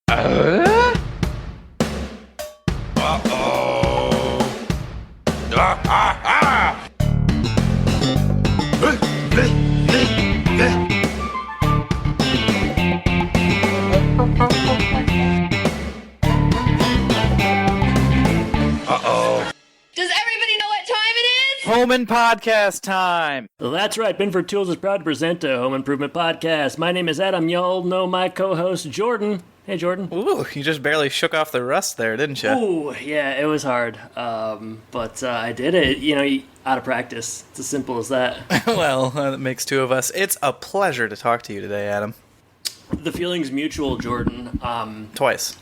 Uh-oh. Ah, ah, ah. Uh-oh. Does everybody know what time it is? Home and podcast time. Well, that's right. Binford Tools is proud to present a home improvement podcast. My name is Adam. Y'all know my co-host, Jordan. Hey, Jordan. Ooh, you just barely shook off the rust there, didn't you? Ooh, yeah, it was hard. But I did it, out of practice. It's as simple as that. Well, that makes two of us. It's a pleasure to talk to you today, Adam. The feeling's mutual, Jordan. Twice.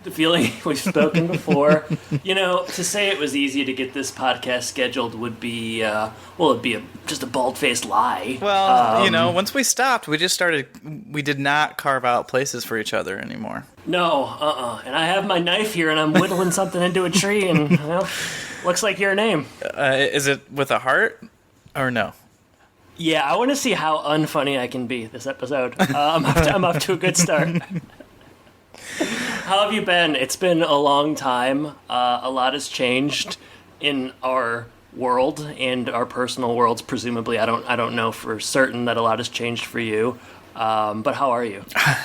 The feeling, we've spoken before. To say it was easy to get this podcast scheduled would be, it'd be just a bald-faced lie. Well, once we stopped, we did not carve out places for each other anymore. No, And I have my knife here, and I'm whittling something into a tree, and, looks like your name. Is it with a heart, or no? Yeah, I want to see how unfunny I can be this episode. I'm off to a good start. How have you been? It's been a long time. A lot has changed in our world and our personal worlds. Presumably, I don't know for certain that a lot has changed for you. But how are you?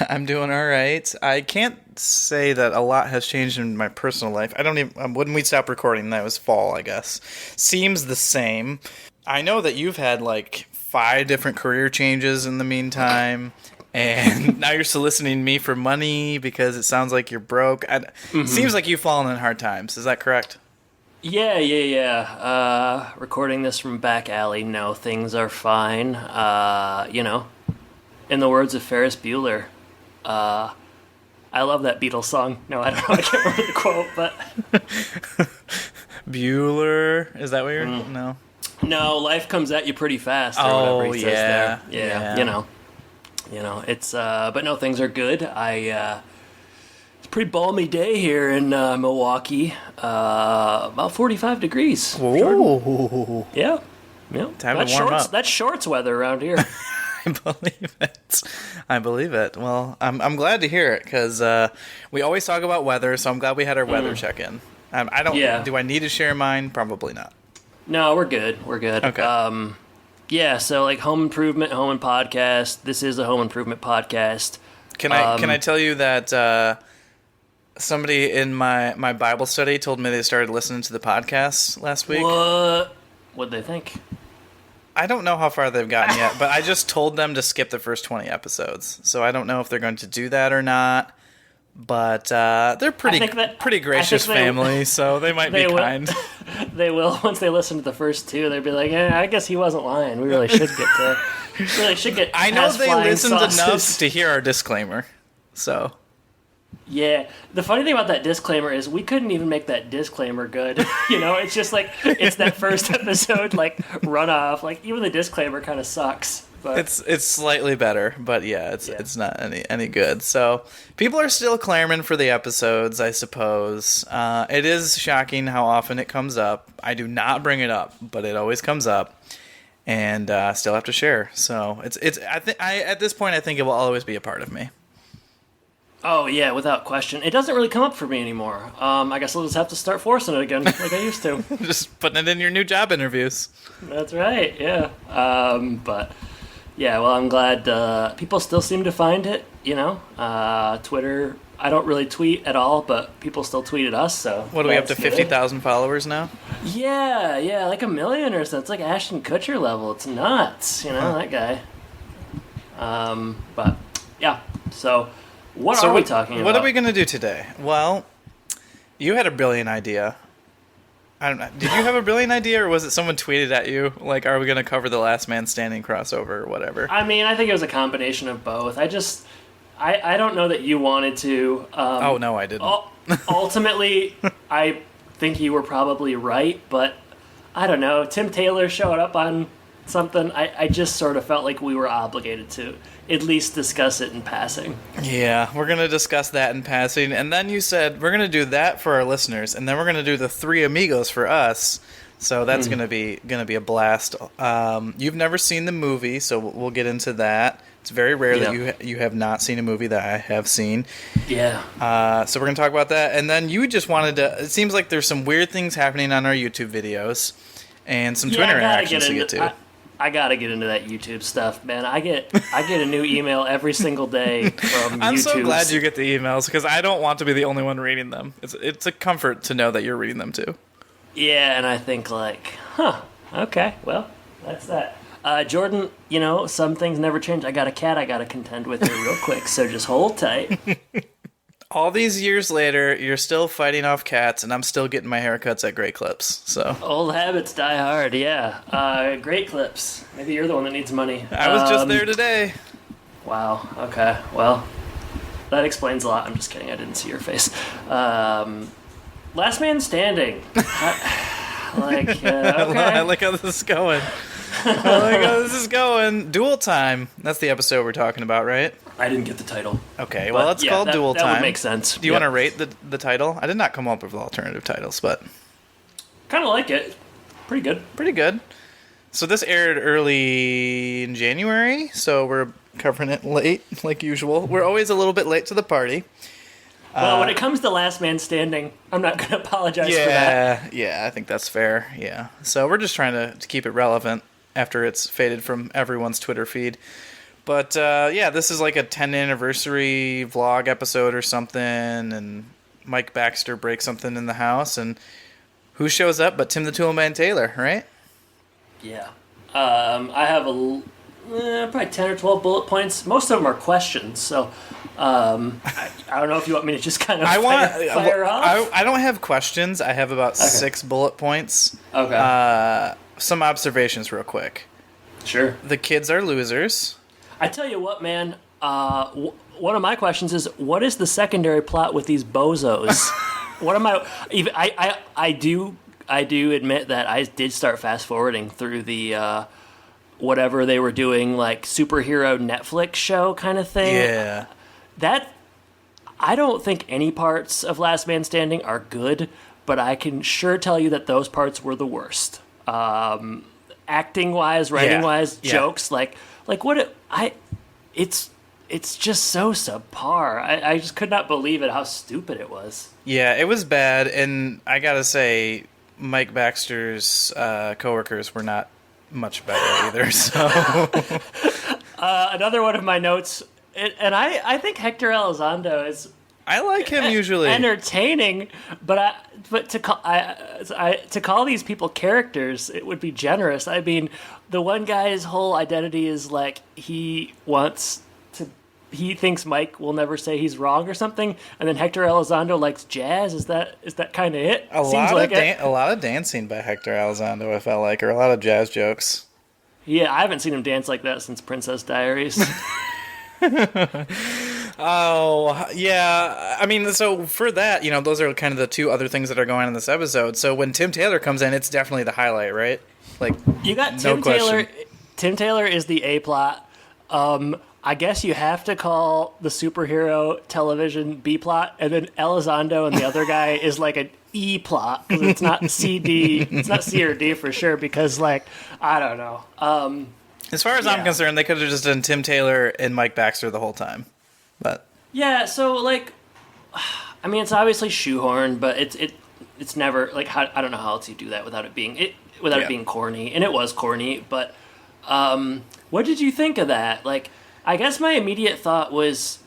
I'm doing all right. I can't say that a lot has changed in my personal life. I don't even. When we stopped recording, that was fall, I guess. Seems the same. I know that you've had like 5 different career changes in the meantime. And now you're soliciting me for money because it sounds like you're broke. Seems like you've fallen in hard times. Is that correct? Yeah. Recording this from back alley. No, things are fine. In the words of Ferris Bueller, I love that Beatles song. No, I don't know. I can't remember the quote, but... Bueller? Is that what you're... No. No, life comes at you pretty fast. Or whatever he says there. Yeah. It's but no, things are good. It's a pretty balmy day here in Milwaukee. About 45 degrees. Whoa. Yeah. Time to warm up. That's shorts weather around here. I believe it. Well, I'm glad to hear it because we always talk about weather, so I'm glad we had our weather check-in. I don't. Yeah. Do I need to share mine? Probably not. No, we're good. Okay. Yeah, so like home improvement, home and podcast. This is a home improvement podcast. Can I tell you that somebody in my Bible study told me they started listening to the podcast last week? What'd they think? I don't know how far they've gotten yet, but I just told them to skip the first 20 episodes. So I don't know if they're going to do that or not. But they're pretty gracious family, so they might be kind. They will once they listen to the first 2. They'll be like, I guess he wasn't lying. We really should get. I know they listened sauces. enough to hear our disclaimer. So. Yeah, the funny thing about that disclaimer is we couldn't even make that disclaimer good. It's just like it's that first episode like run off. Like even the disclaimer kind of sucks. But it's slightly better, but it's not any good. So people are still clamoring for the episodes, I suppose. It is shocking how often it comes up. I do not bring it up, but it always comes up, and still have to share. So it's at this point I think it will always be a part of me. Oh yeah, without question. It doesn't really come up for me anymore. I guess I'll just have to start forcing it again, like I used to. Just putting it in your new job interviews. That's right. Yeah. But. Yeah, well, I'm glad people still seem to find it, Twitter, I don't really tweet at all, but people still tweet at us, so... What, are we up to 50,000 followers now? Yeah, like 1 million or so. It's like Ashton Kutcher level. It's nuts, that guy. But, yeah, so what are we talking about? What are we going to do today? Well, you had a brilliant idea. I don't know. Did you have a brilliant idea, or was it someone tweeted at you, like, are we going to cover the Last Man Standing crossover or whatever? I mean, I think it was a combination of both. I don't know that you wanted to. Oh, no, I didn't. Ultimately, I think you were probably right, but I don't know. Tim Taylor showed up on something. I just sort of felt like we were obligated to at least discuss it in passing. Yeah, we're going to discuss that in passing. And then you said we're going to do that for our listeners, and then we're going to do the Three Amigos for us. So that's going to be a blast. You've never seen the movie, so we'll get into that. It's very rare Yeah. that you have not seen a movie that I have seen. Yeah. So we're going to talk about that. And then you just wanted to... It seems like there's some weird things happening on our YouTube videos and some Twitter interactions to get to. I gotta get into that YouTube stuff, man. I get a new email every single day from I'm YouTube. so glad you get the emails because I don't want to be the only one reading them. It's a comfort to know that you're reading them too. Yeah, and I think okay, well, that's that. Jordan, some things never change. I got a cat I gotta contend with here real quick, so just hold tight. All these years later, you're still fighting off cats, and I'm still getting my haircuts at Great Clips. So Old habits die hard, yeah. Great Clips. Maybe you're the one that needs money. I was just there today. Wow, okay, well, that explains a lot. I'm just kidding, I didn't see your face. Last Man Standing. Okay. I like how this is going. Dual Time. That's the episode we're talking about, right? I didn't get the title. Okay, well, it's called Dual Time. That would make sense. Do you want to rate the title? I did not come up with alternative titles, but... Kind of like it. Pretty good. Pretty good. So this aired early in January, so we're covering it late, like usual. We're always a little bit late to the party. Well, when it comes to Last Man Standing, I'm not going to apologize for that. Yeah, I think that's fair, yeah. So we're just trying to keep it relevant after it's faded from everyone's Twitter feed. But, this is like a 10th anniversary vlog episode or something, and Mike Baxter breaks something in the house, and who shows up but Tim the Toolman Taylor, right? Yeah. I have probably 10 or 12 bullet points. Most of them are questions, so I don't know if you want me to just kind of fire off. I don't have questions. I have about 6 bullet points. Okay. Some observations real quick. Sure. The kids are losers. I tell you what, man. One of my questions is, what is the secondary plot with these bozos? What am I do admit that I did start fast forwarding through the whatever they were doing, like superhero Netflix show kind of thing. Yeah. That I don't think any parts of Last Man Standing are good, but I can sure tell you that those parts were the worst. Acting wise, writing wise, jokes it's just so subpar. I just could not believe it, how stupid it was. Yeah, it was bad, and I gotta say, Mike Baxter's coworkers were not much better either. So another one of my notes, and I think Hector Elizondo is. I like him usually entertaining, but to call these people characters, it would be generous. I mean, the one guy's whole identity is like he thinks Mike will never say he's wrong or something, and then Hector Elizondo likes jazz. Is that kind of it? A lot of dancing by Hector Elizondo, I felt like, or a lot of jazz jokes. Yeah, I haven't seen him dance like that since Princess Diaries. Oh, yeah. I mean, so for that, those are kind of the 2 other things that are going on in this episode. So when Tim Taylor comes in, it's definitely the highlight, right? Like, you got no Tim question. Taylor. Tim Taylor is the A plot. I guess you have to call the superhero television B plot, and then Elizondo and the other guy is like an E plot because it's not CD. It's not C or D for sure because, I don't know. As far as I'm concerned, they could have just done Tim Taylor and Mike Baxter the whole time. But yeah, so I mean, it's obviously shoehorned, but it's never I don't know how else you do that without it being it being corny, and it was corny. But what did you think of that? I guess my immediate thought was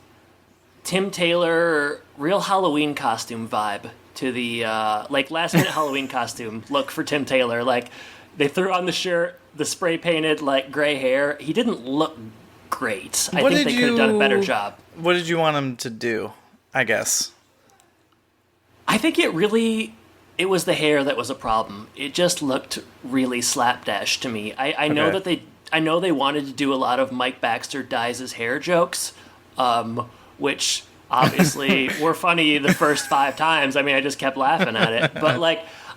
Tim Taylor real Halloween costume vibe to the last minute Halloween costume look for Tim Taylor. They threw on the shirt, the spray painted gray hair. He didn't look great. I think they could have done a better job. What did you want him to do, I guess? I think it was the hair that was a problem. It just looked really slapdash to me. I know that they wanted to do a lot of Mike Baxter dyes his hair jokes, which obviously were funny the first 5 times. I mean, I just kept laughing at it. But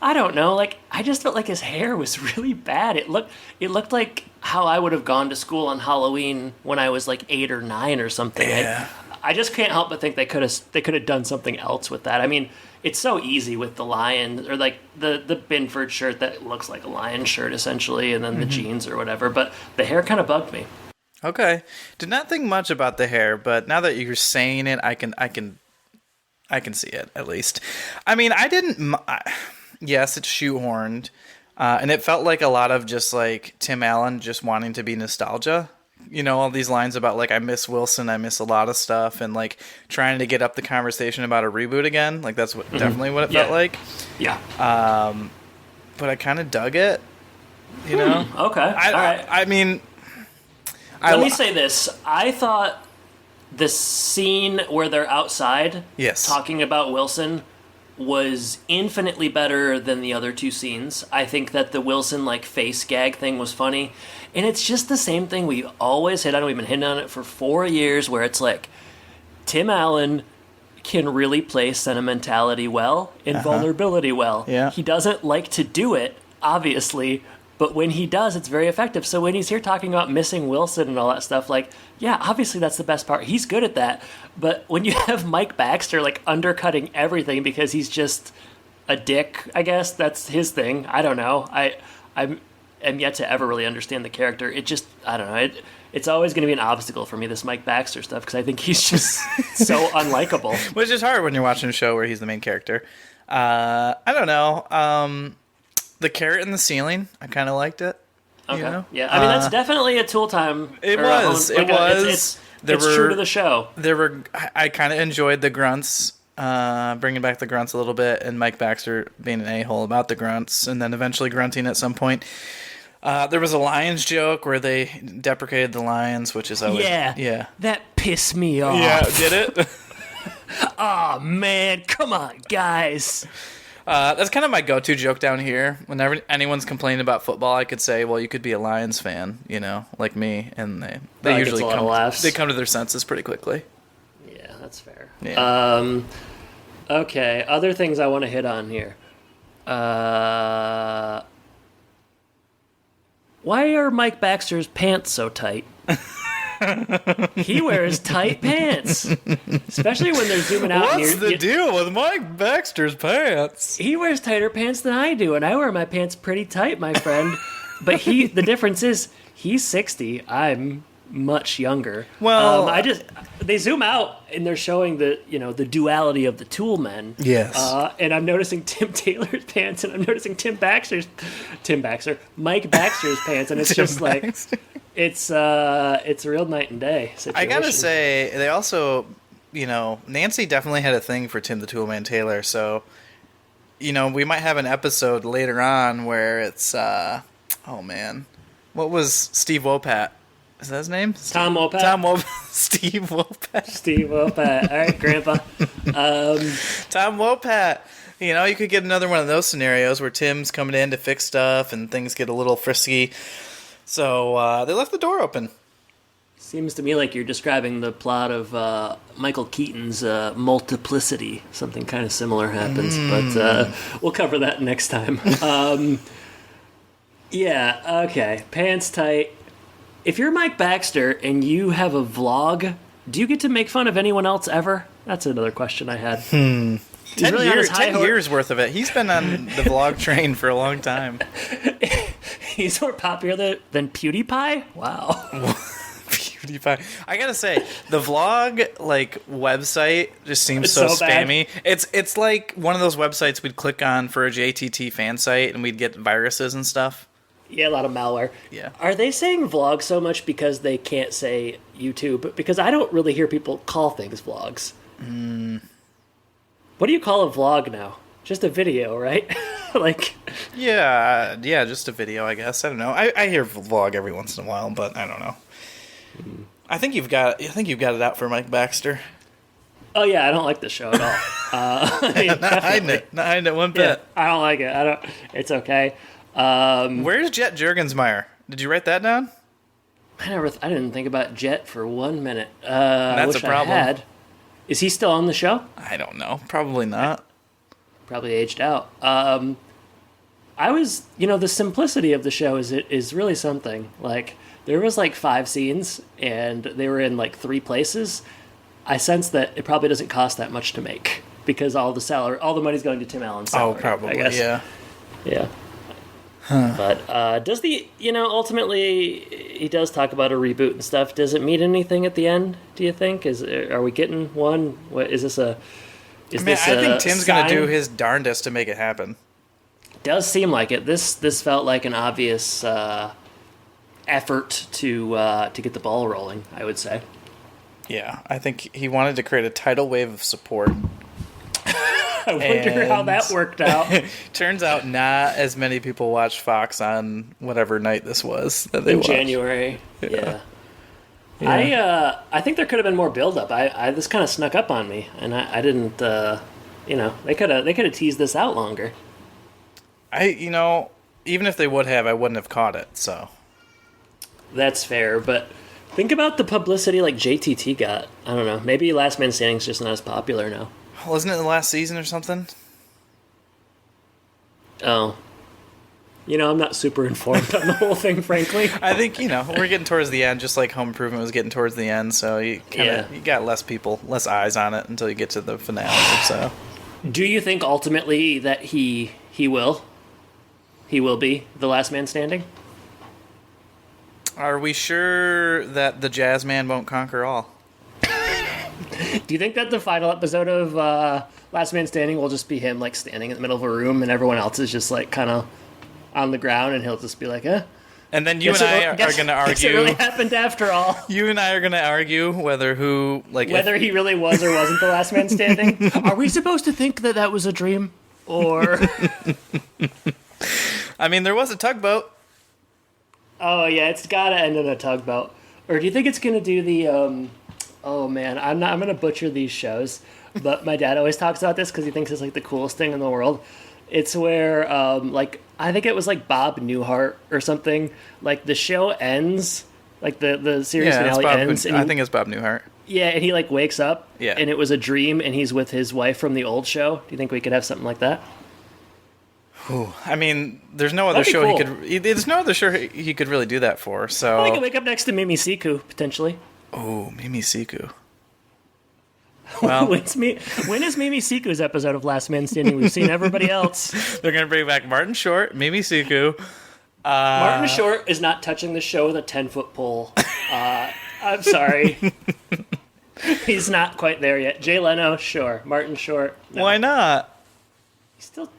I don't know. I just felt like his hair was really bad. It looked like how I would have gone to school on Halloween when I was 8 or 9 or something. Yeah. I just can't help but think they could have done something else with that. I mean, it's so easy with the lion or the Binford shirt that looks like a lion shirt essentially, and then the jeans or whatever. But the hair kind of bugged me. Okay. Did not think much about the hair, but now that you're saying it, I can see it at least. I mean, I didn't. Yes, it's shoehorned, and it felt like a lot of just like Tim Allen just wanting to be nostalgia. All these lines about like I miss Wilson, I miss a lot of stuff, and like trying to get up the conversation about a reboot again. Like that's definitely what it felt like. Yeah. But I kind of dug it. Okay. All right. I mean, Let me say this. I thought the scene where they're outside talking about Wilson was infinitely better than the other two scenes. I think that the Wilson like face gag thing was funny. And it's just the same thing we always hit on. We've been hitting on it for 4 years where it's like Tim Allen can really play sentimentality well and vulnerability well. Yeah. He doesn't like to do it, obviously, but when he does, it's very effective. So when he's here talking about missing Wilson and all that stuff, like, yeah, obviously that's the best part. He's good at that. But when you have Mike Baxter, like, undercutting everything because he's just a dick, I guess, that's his thing. I don't know. I'm yet to ever really understand the character. It just, I don't know. It's always going to be an obstacle for me, this Mike Baxter stuff, because I think he's just so unlikable. Which is hard when you're watching a show where he's the main character. I don't know. The carrot in the ceiling, I kind of liked it. Okay. Yeah, I mean, that's definitely a Tool Time. It was. It's true to the show. I kind of enjoyed the grunts, bringing back the grunts a little bit, and Mike Baxter being an a-hole about the grunts, and then eventually grunting at some point. There was a Lions joke where they deprecated the Lions, which is always... Yeah. That pissed me off. Yeah, did it? Oh, man, come on, guys. That's kind of my go-to joke down here. Whenever anyone's complaining about football, I could say, well, you could be a Lions fan, like me, and they usually come to their senses pretty quickly. Yeah, that's fair. Yeah. Okay, other things I want to hit on here. Why are Mike Baxter's pants so tight? He wears tight pants, especially when they're zooming out. What's the deal with Mike Baxter's pants? He wears tighter pants than I do, and I wear my pants pretty tight, my friend. But the difference is he's 60. I'm much younger. Well, they zoom out and they're showing the duality of the Tool men. Yes. And I'm noticing Tim Taylor's pants, and I'm noticing Mike Baxter's pants, and it's just like. It's a real night and day situation. I gotta say, they also, Nancy definitely had a thing for Tim the Toolman Taylor, so, we might have an episode later on where it's, what was Steve Wopat? Is that his name? Tom Wopat. Steve Wopat. Steve Wopat. All right, Grandpa. Tom Wopat. You could get another one of those scenarios where Tim's coming in to fix stuff and things get a little frisky. So they left the door open. Seems to me like you're describing the plot of Michael Keaton's Multiplicity. Something kind of similar happens, but we'll cover that next time. Yeah, okay. Pants tight. If you're Mike Baxter and you have a vlog, do you get to make fun of anyone else ever? That's another question I had. 10 years worth of it. He's been on the vlog train for a long time. He's more popular than PewDiePie? Wow. PewDiePie. I gotta say, the vlog website just seems so spammy. Bad. It's like one of those websites we'd click on for a JTT fan site and we'd get viruses and stuff. Yeah, a lot of malware. Yeah. Are they saying vlog so much because they can't say YouTube? Because I don't really hear people call things vlogs. What do you call a vlog now? Just a video, right? Yeah, just a video, I guess. I don't know. I hear vlog every once in a while, but I don't know. I think you've got it out for Mike Baxter. Oh yeah, I don't like this show at all. Not hiding it one bit. Yeah, I don't like it. It's okay. Where's Jet Juergensmeyer? Did you write that down? I didn't think about Jet for 1 minute. That's a problem. I had. Is he still on the show? I don't know. Probably not. Probably aged out. The simplicity of the show is really something. There was 5 scenes, and they were in 3 places. I sense that it probably doesn't cost that much to make because all the money's going to Tim Allen's salary. Oh, probably, I guess. yeah. Yeah. But does ultimately he does talk about a reboot and stuff. Does it mean anything at the end? Do you think? Are we getting one? What is this a? I think Tim's going to do his darndest to make it happen. Does seem like it. This felt like an obvious effort to get the ball rolling, I would say. Yeah, I think he wanted to create a tidal wave of support. I wonder how that worked out. Turns out not as many people watched Fox on whatever night this was that they watched. January. Yeah. I think there could have been more build-up. This kind of snuck up on me, and I didn't. They could have teased this out longer. Even if they would have, I wouldn't have caught it. So that's fair, but think about the publicity like JTT got. I don't know. Maybe Last Man Standing's just not as popular now. Wasn't it the last season or something? Oh. I'm not super informed on the whole thing, frankly. I think, we're getting towards the end, just like Home Improvement was getting towards the end, so you got less eyes on it until you get to the finale. So, do you think ultimately that he will be the last man standing? Are we sure that the jazz man won't conquer all? Do you think that the final episode of Last Man Standing will just be him like standing in the middle of a room and everyone else is just like kind of on the ground and he'll just be like, eh? And then you and I are going to argue. It really happened after all. You and I are going to argue whether he really was or wasn't the last man standing. Are we supposed to think that was a dream? Or. I mean, there was a tugboat. Oh, yeah, it's got to end in a tugboat. Or do you think it's going to do the. Oh man, I'm going to butcher these shows, but my dad always talks about this because he thinks it's like the coolest thing in the world. It's where, I think it was like Bob Newhart or something. Like the show ends, like the series finale ends. I think it's Bob Newhart. Yeah, and he like wakes up, and it was a dream, and he's with his wife from the old show. Do you think we could have something like that? I mean, there's no other show cool. There's no other show he could really do that for. So he could wake up next to Mimi Siku potentially. Oh, Mimi Siku. Well, when is Mimi Siku's episode of Last Man Standing? We've seen everybody else. They're going to bring back Martin Short, Mimi Siku. Martin Short is not touching the show with a 10-foot pole. I'm sorry. He's not quite there yet. Jay Leno, sure. Martin Short, no. Why not?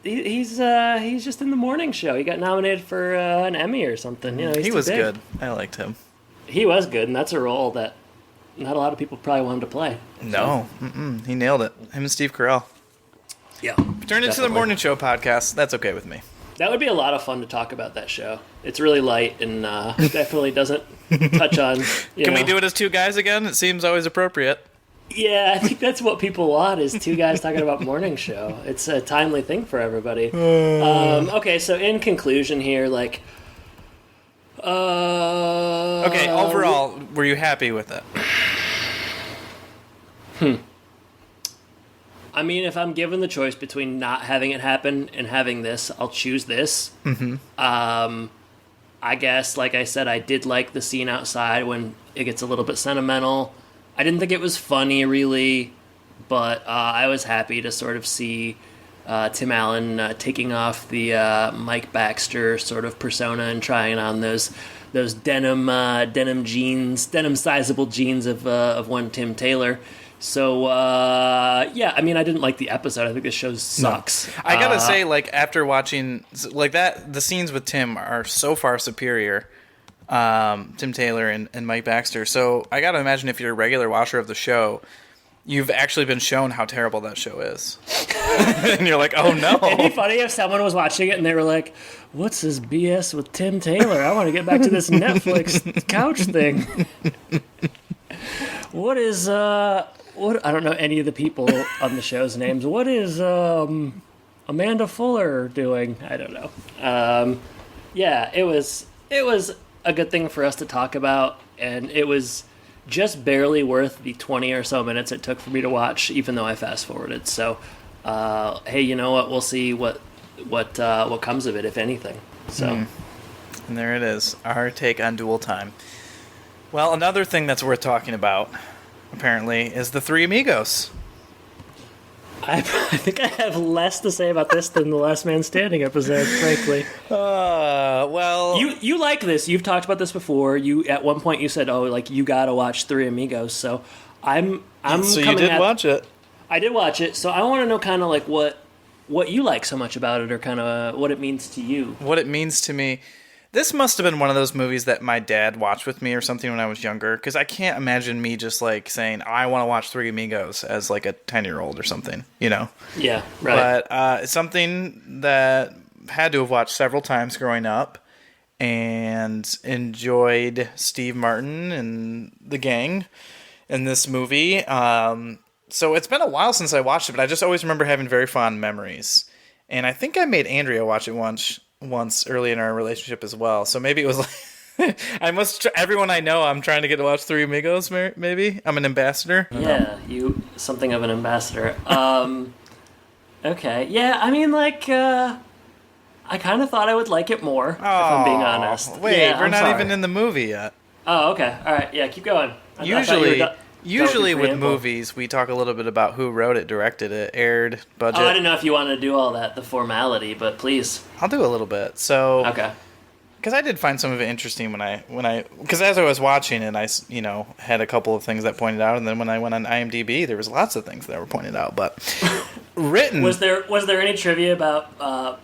He's just in the morning show. He got nominated for an Emmy or something. He was good. I liked him. He was good, and that's a role that not a lot of people probably want him to play. No, he nailed it. Him and Steve Carell. Yeah. Turn it into the morning show podcast. That's okay with me. That would be a lot of fun to talk about that show. It's really light and definitely doesn't touch on. Can we do it as two guys again? It seems always appropriate. Yeah, I think that's what people want is two guys talking about morning show. It's a timely thing for everybody. Okay, so in conclusion here, like... okay, overall, were you happy with it? I mean, if I'm given the choice between not having it happen and having this, I'll choose this. Mm-hmm. I guess, like I said, I did like the scene outside when it gets a little bit sentimental. I didn't think it was funny, really, but I was happy to sort of see Tim Allen taking off the Mike Baxter sort of persona and trying on those denim jeans, denim sizable jeans of one Tim Taylor. So, yeah, I mean, I didn't like the episode. I think this show sucks. No. I gotta say, like, after watching, like, that, the scenes with Tim are so far superior, Tim Taylor and Mike Baxter. So, I gotta imagine if you're a regular watcher of the show, you've actually been shown how terrible that show is. And you're like, oh, no. It'd be funny if someone was watching it and they were like, what's this BS with Tim Taylor? I want to get back to this Netflix couch thing. What is, I don't know any of the people on the show's names. What is Amanda Fuller doing? I don't know. Yeah, it was a good thing for us to talk about, and it was just barely worth the 20 or so minutes it took for me to watch, even though I fast forwarded. So, hey, you know what? We'll see what comes of it, if anything. So, and there it is, our take on Dual Time. Well, another thing that's worth talking about, apparently, is the Three Amigos. I think I have less to say about this than the Last Man Standing episode, frankly. Well, You like this. You've talked about this before. You at one point you said, "Oh, like you got to watch Three Amigos." So I'm so you coming did at- watch it. I did watch it. So I want to know kind of like what you like so much about it, or kind of what it means to you. What it means to me. This must have been one of those movies that my dad watched with me or something when I was younger, because I can't imagine me just like saying, I want to watch Three Amigos as like a 10-year-old or something, you know? Yeah, right. But it's something that had to have watched several times growing up and enjoyed Steve Martin and the gang in this movie. So it's been a while since I watched it, but I just always remember having very fond memories. And I think I made Andrea watch it once early in our relationship as well. So maybe it was like everyone I know, I'm trying to get to watch Three Amigos. Maybe I'm an ambassador. Yeah, you something of an ambassador. Okay, yeah. I mean, like, I kind of thought I would like it more. If I'm being honest. Wait, Yeah, we're I'm not sorry. even in the movie yet. Oh, okay. All right. Yeah, keep going. I thought you were Usually with preamble. movies, we talk a little bit about who wrote it, directed it, aired, budget. Oh, I didn't know if you wanted to do all that, the formality, but please. I'll do a little bit. So, Okay. because I did find some of it interesting because as I was watching it, I had a couple of things that pointed out, and then when I went on IMDb, there was lots of things that were pointed out. But written Was there any trivia about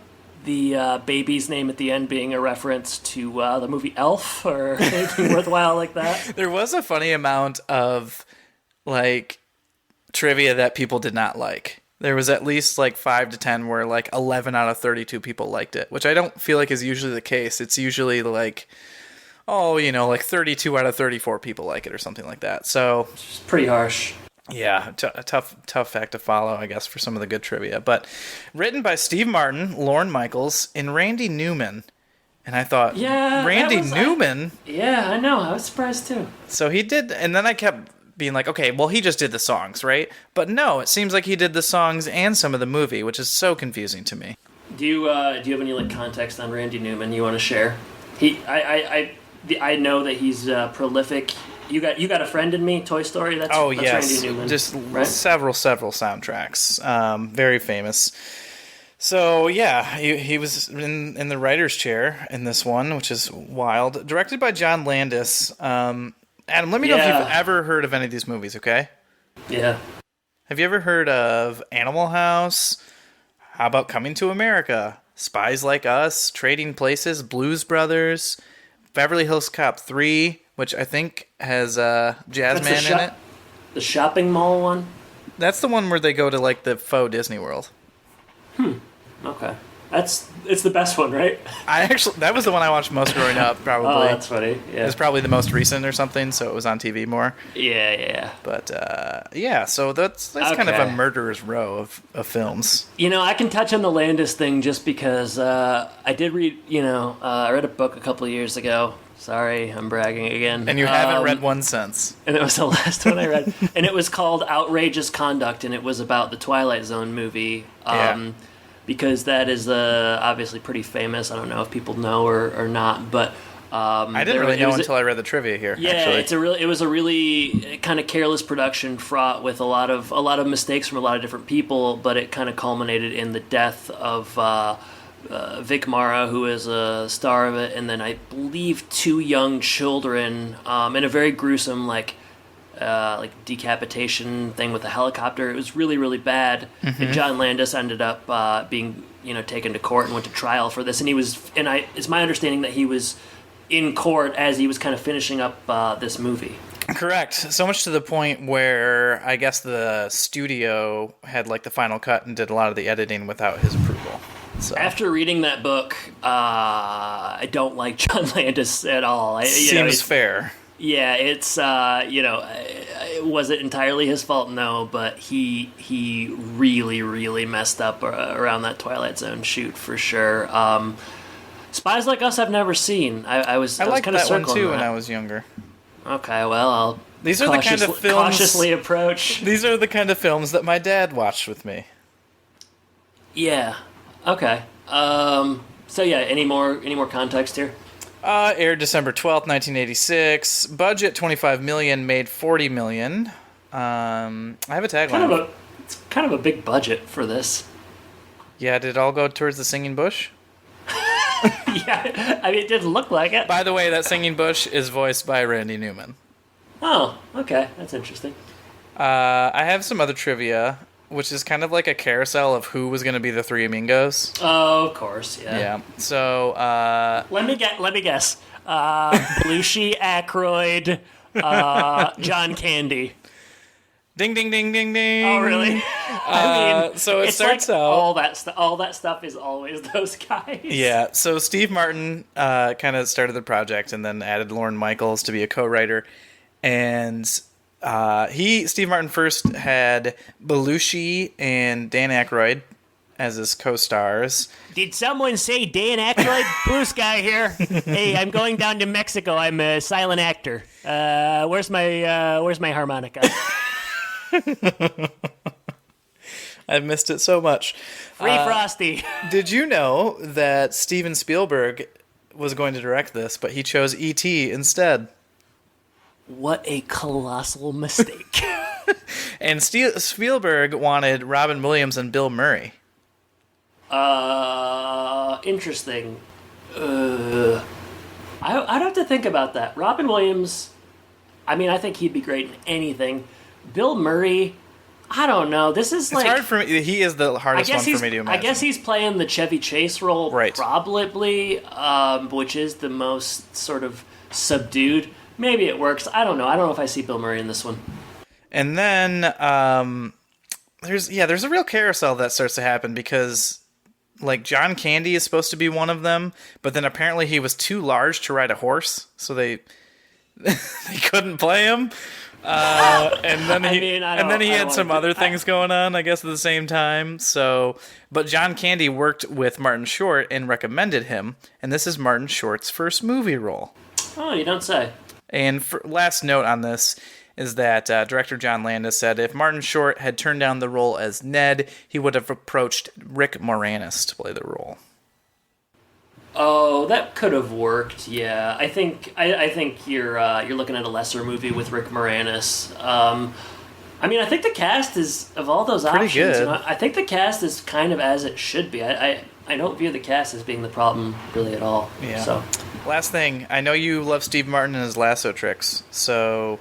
the baby's name at the end being a reference to the movie Elf or anything worthwhile like that? There was a funny amount of like trivia that people did not like. There was at least like 5 to 10 where like 11 out of 32 people liked it, which I don't feel like is usually the case. It's usually like, like 32 out of 34 people like it or something like that. So It's pretty harsh. yeah, a tough fact to follow, I guess, for some of the good trivia. But written by Steve Martin, Lorne Michaels, and Randy Newman. And I thought, Yeah, Randy that was- Newman? Yeah, I know. I was surprised too. So he did, and then I kept being like, okay, well, he just did the songs, right? But no, it seems like he did the songs and some of the movie, which is so confusing to me. Do you have any like context on Randy Newman you want to share? I know that he's prolific. You got a friend in me, Toy Story. That's yes, Randy Newman. just right? several soundtracks, very famous. So yeah, he was in the writer's chair in this one, which is wild. Directed by John Landis. Adam, let me know if you've ever heard of any of these movies. Okay. Yeah. Have you ever heard of Animal House? How about Coming to America? Spies Like Us, Trading Places, Blues Brothers, Beverly Hills Cop 3, which I think has Jazzman in it. The shopping mall one? That's the one where they go to like the faux Disney World. Okay. It's the best one, right? That was the one I watched most growing up, probably. Oh, that's funny. It Yeah. was probably the most recent or something, so it was on TV more. Yeah. But yeah, so that's kind of a Okay. murderer's row of films. I can touch on the Landis thing just because I did read, I read a book a couple of years ago. Sorry, I'm bragging again. And you haven't read one since. And it was the last one I read. And it was called Outrageous Conduct, and it was about the Twilight Zone movie. Yeah. Because that is obviously pretty famous. I don't know if people know or not, but I didn't really know until I read the trivia here. yeah, actually. it was a really kind of careless production, fraught with a lot of mistakes from a lot of different people. But it kind of culminated in the death of Vic Mara, who is a star of it, and then I believe 2 young children in a very gruesome like decapitation thing with a helicopter. It was really, really bad. Mm-hmm. And John Landis ended up being taken to court and went to trial for this. And it's my understanding that he was in court as he was kind of finishing up this movie. Correct. So much to the point where I guess the studio had like the final cut and did a lot of the editing without his approval. So. After reading that book, I don't like John Landis at all. Seems fair. Yeah, it's was it entirely his fault? No, but he really, really messed up around that Twilight Zone shoot for sure. Spies Like Us, I've never seen. I was liked kind of that one circling too that. when I was younger. Okay, well, These are the kind of films. cautiously approach. These are the kind of films that my dad watched with me. Yeah. Okay. So yeah, any more context here? Aired December 12th, 1986. Budget $25 million, made $40 million. I have a tagline. It's kind of a big budget for this. Yeah, did it all go towards the singing bush? Yeah, I mean, it didn't look like it. By the way, that singing bush is voiced by Randy Newman. Oh, okay. That's interesting. I have some other trivia, which is kind of like a carousel of who was going to be the Three Amigos. Oh, of course, yeah. Yeah. So, Let me guess. Belushi, Aykroyd, John Candy. ding, ding, ding, ding, ding. Oh, really? I mean, so it it's starts like out. all that stuff is always those guys. Yeah. So Steve Martin kind of started the project and then added Lorne Michaels to be a co-writer. And Steve Martin first had Belushi and Dan Aykroyd as his co-stars. Did someone say Dan Aykroyd? Blue Sky here. Hey, I'm going down to Mexico. I'm a silent actor. Where's my harmonica? I've missed it so much. Free Frosty. Did you know that Steven Spielberg was going to direct this, but he chose E.T. instead? What a colossal mistake. And Spielberg wanted Robin Williams and Bill Murray. Interesting. I'd have to think about that. Robin Williams, I mean, I think he'd be great in anything. Bill Murray, I don't know. This is It's hard for me. He is the hardest one for me to imagine. I guess he's playing the Chevy Chase role, right? Probably, which is the most sort of subdued. Maybe it works. I don't know. I don't know if I see Bill Murray in this one. And then there's a real carousel that starts to happen because like John Candy is supposed to be one of them, but then apparently he was too large to ride a horse, so they couldn't play him. And then he had some other things going on, I guess, at the same time. So, but John Candy worked with Martin Short and recommended him, and this is Martin Short's first movie role. Oh, you don't say. And last note on this is that director John Landis said if Martin Short had turned down the role as Ned, he would have approached Rick Moranis to play the role. Oh, that could have worked. Yeah, I think you're looking at a lesser movie with Rick Moranis. I mean, I think the cast is of all those pretty options. good. I think the cast is kind of as it should be. I don't view the cast as being the problem really at all. Yeah. So. Last thing, I know you love Steve Martin and his lasso tricks, so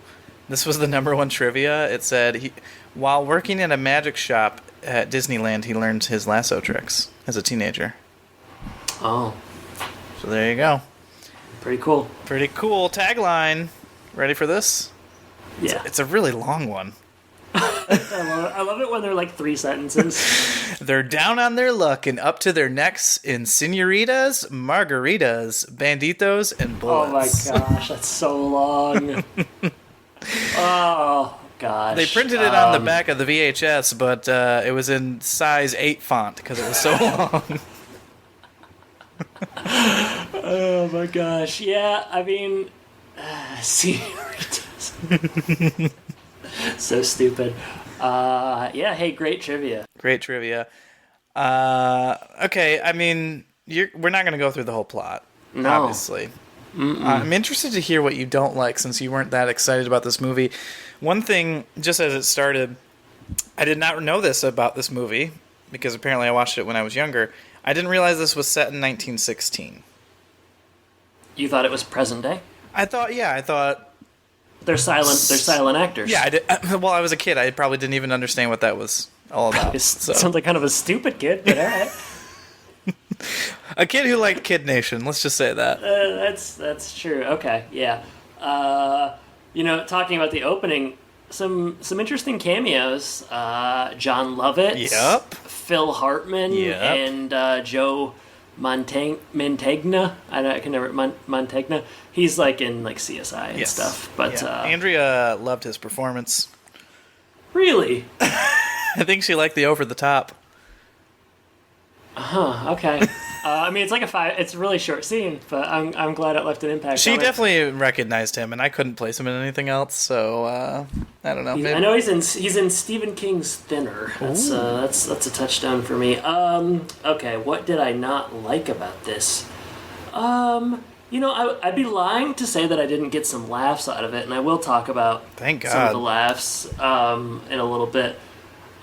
this was the number one trivia. It said, while working in a magic shop at Disneyland, he learned his lasso tricks as a teenager. Oh. So there you go. Pretty cool. Pretty cool tagline. Ready for this? Yeah. It's a really long one. I love it when they're like 3 sentences. They're down on their luck and up to their necks in senoritas, margaritas, banditos, and bullets. Oh my gosh, that's so long. Oh gosh. They printed it on the back of the VHS, but it was in size 8 font because it was so long. Oh my gosh. Yeah, I mean, senoritas. So stupid. Yeah, hey, great trivia. Great trivia. Okay, I mean, we're not going to go through the whole plot, No. obviously. I'm interested to hear what you don't like since you weren't that excited about this movie. One thing, just as it started, I did not know this about this movie, because apparently I watched it when I was younger. I didn't realize this was set in 1916. You thought it was present day? I thought... They're silent actors. Yeah, I did. Well, I was a kid. I probably didn't even understand what that was all about. Sounds like kind of a stupid kid, but all right. A kid who liked Kid Nation. Let's just say that. That's true. Okay, yeah. Talking about the opening, some interesting cameos. John Lovett. Yep. Phil Hartman. Yep. And Joe Mantegna. I can never Mantegna. He's like in like CSI and stuff. But Andrea loved his performance. Really? I think she liked the over the top. Huh. Okay. I mean, it's like it's a really short scene, but I'm glad it left an impact. She on definitely recognized him, and I couldn't place him in anything else. So I don't know. I know he's in Stephen King's Thinner. That's a touchdown for me. Okay, what did I not like about this? I'd be lying to say that I didn't get some laughs out of it, and I will talk about Thank some of God. the laughs in a little bit.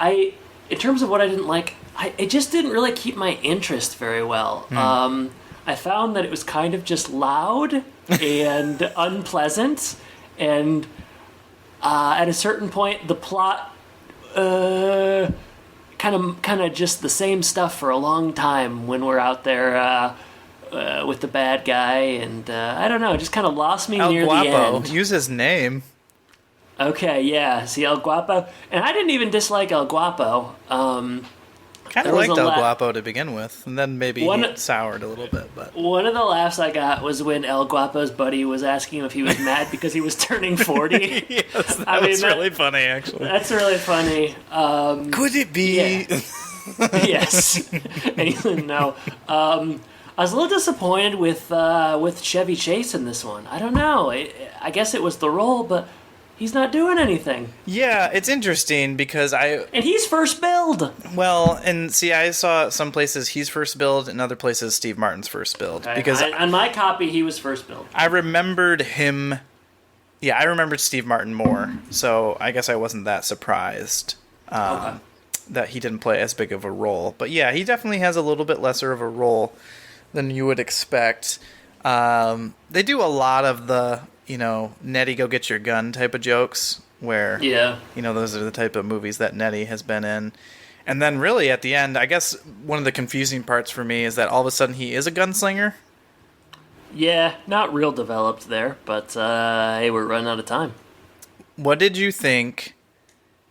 in terms of what I didn't like, it just didn't really keep my interest very well. I found that it was kind of just loud and unpleasant, and at a certain point, the plot kind of just the same stuff for a long time when we're out there with the bad guy, and I don't know, it just kind of lost me El near Guapo. the end. Use his name. Okay, yeah, see El Guapo, and I didn't even dislike El Guapo. Kind of liked El Guapo to begin with, and then maybe he soured a little bit. But one of the laughs I got was when El Guapo's buddy was asking him if he was mad because he was turning 40. Yes, that was really funny, actually. That's really funny. Could it be? Yeah. Yes. And he didn't know. I was a little disappointed with Chevy Chase in this one. I don't know. I guess it was the role, but he's not doing anything. Yeah, it's interesting because And he's first billed. Well, and see, I saw some places he's first billed, and other places Steve Martin's first billed. Okay. Because on my copy, he was first billed. I remembered him. Yeah, I remembered Steve Martin more, so I guess I wasn't that surprised that he didn't play as big of a role. But yeah, he definitely has a little bit lesser of a role than you would expect. They do a lot of the, Nettie, go get your gun type of jokes where, those are the type of movies that Nettie has been in. And then really at the end, I guess one of the confusing parts for me is that all of a sudden he is a gunslinger. Yeah, not real developed there, but hey, we're running out of time. What did you think?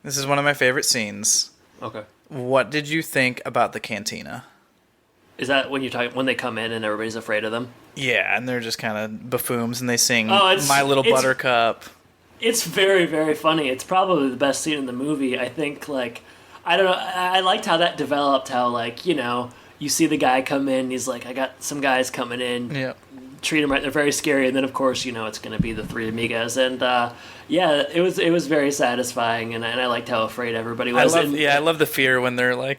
This is one of my favorite scenes. Okay. What did you think about the cantina? Is that when when they come in and everybody's afraid of them? Yeah, and they're just kind of buffoons, and they sing it's- My Little it's- Buttercup. It's very, very funny. It's probably the best scene in the movie. I think, I don't know, I liked how that developed, how, you see the guy come in, he's like, I got some guys coming in, Yeah. treat them right, they're very scary, and then, of course, it's going to be the Three Amigos, and, it was very satisfying, and I liked how afraid everybody was. I love the fear when they're,